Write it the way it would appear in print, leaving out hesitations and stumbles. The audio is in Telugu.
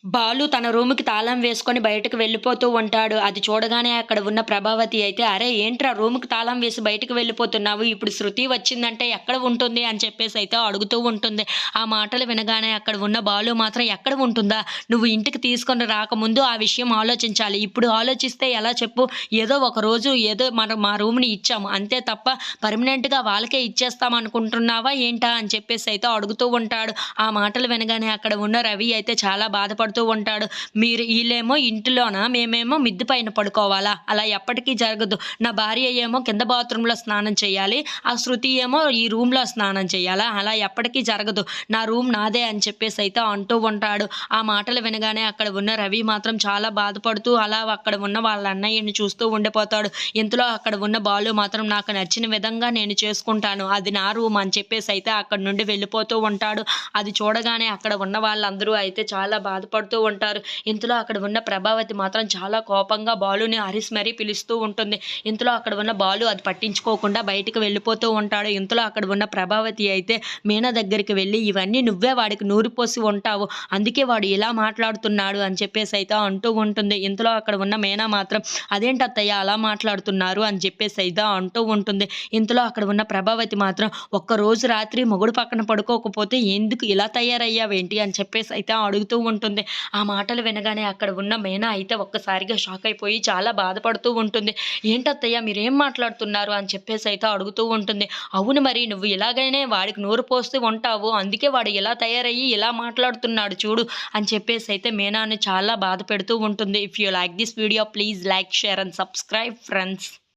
బాలు తన రూమ్‌కి తాళం వేసుకొని బయటకు వెళ్ళిపోతూ ఉంటాడు. అది చూడగానే అక్కడ ఉన్న ప్రభావతి అయితే, "అరే! ఏంట్రా రూమ్‌కి తాళం వేసి బయటకు వెళ్ళిపోతున్నావు? ఇప్పుడు శృతి వచ్చిందంటే ఎక్కడ ఉంటుంది?" అని చెప్పేసైతే అడుగుతూ ఉంటుంది. ఆ మాటలు వినగానే అక్కడ ఉన్న బాలు మాత్రం, "ఎక్కడ ఉంటుందా? నువ్వు ఇంటికి తీసుకొని రాకముందు ఆ విషయం ఆలోచించాలి. ఇప్పుడు ఆలోచిస్తే ఎలా చెప్పు? ఏదో ఒక రోజు ఏదో మనం మా రూమ్‌ని ఇచ్చాము. అంతే తప్ప పర్మనెంట్‌గా వాళ్ళకే ఇచ్చేస్తామనుకుంటున్నావా ఏంటా?" అని చెప్పేసైతే అడుగుతూ ఉంటాడు. ఆ మాటలు వినగానే అక్కడ ఉన్న రవి అయితే చాలా బాధపడుతూ ఉంటాడు. మీరు ఈళ్ళేమో ఇంటిలోన, మేమేమో మిద్ది పైన పడుకోవాలా? అలా ఎప్పటికీ జరగదు. నా భార్య ఏమో కింద బాత్రూమ్‌లో స్నానం చేయాలి. ఆ శృతి ఏమో ఈ రూమ్‌లో స్నానం చేయాలా? అలా ఎప్పటికీ జరగదు. నా రూమ్ నాదే అని చెప్పేసైతే అంటూ ఉంటాడు. ఆ మాటలు వినగానే అక్కడ ఉన్న రవి మాత్రం చాలా బాధపడుతూ అలా అక్కడ ఉన్న వాళ్ళ అన్నయ్యని చూస్తూ ఉండిపోతాడు. ఇంతలో అక్కడ ఉన్న బాలు మాత్రం, నాకు నచ్చిన విధంగా నేను చేసుకుంటాను. అది నా రూమ్ అని చెప్పేసైతే అక్కడి నుండి వెళ్ళిపోతూ ఉంటాడు. అది చూడగానే అక్కడ ఉన్న వాళ్ళందరూ అయితే చాలా బాధపడుతూ ఉంటారు. ఇంతలో అక్కడ ఉన్న ప్రభావతి మాత్రం చాలా కోపంగా బాలుని అరిసి మరీ పిలుస్తూ ఉంటుంది. ఇంతలో అక్కడ ఉన్న బాలు అది పట్టించుకోకుండా బయటికి వెళ్ళిపోతూ ఉంటాడు. ఇంతలో అక్కడ ఉన్న ప్రభావతి అయితే మీనా దగ్గరికి వెళ్ళి, "ఇవన్నీ నువ్వే వాడికి నూరిపోసి ఉంటావు. అందుకే వాడు ఇలా మాట్లాడుతున్నాడు" అని చెప్పేసైతే అంటూ ఉంటుంది. ఇంతలో అక్కడ ఉన్న మీనా మాత్రం, "అదేంటత్తయ్య అలా మాట్లాడుతున్నారు" అని చెప్పేసైతే అంటూ ఉంటుంది. ఇంతలో అక్కడ ఉన్న ప్రభావతి మాత్రం, "ఒక్కరోజు రాత్రి మొగుడు పక్కన పడుకోకపోతే ఎందుకు ఇలా తయారయ్యావేంటి?" అని చెప్పేసైతే అడుగుతూ ఉంటుంది. ఆ మాటలు వినగానే అక్కడ ఉన్న మీనా అయితే ఒక్కసారిగా షాక్ అయిపోయి చాలా బాధపడుతూ ఉంటుంది. "ఏంటత్తయ్య మీరేం మాట్లాడుతున్నారు?" అని చెప్పేసైతే అడుగుతూ ఉంటుంది. "అవును మరి, నువ్వు ఇలాగనే వాడికి నూరు పోస్తూ ఉంటావు. అందుకే వాడు ఇలా తయారయ్యి ఇలా మాట్లాడుతున్నాడు చూడు" అని చెప్పేసైతే మీనాని చాలా బాధ పెడుతూ ఉంటుంది. If you like this video please like, share and subscribe friends.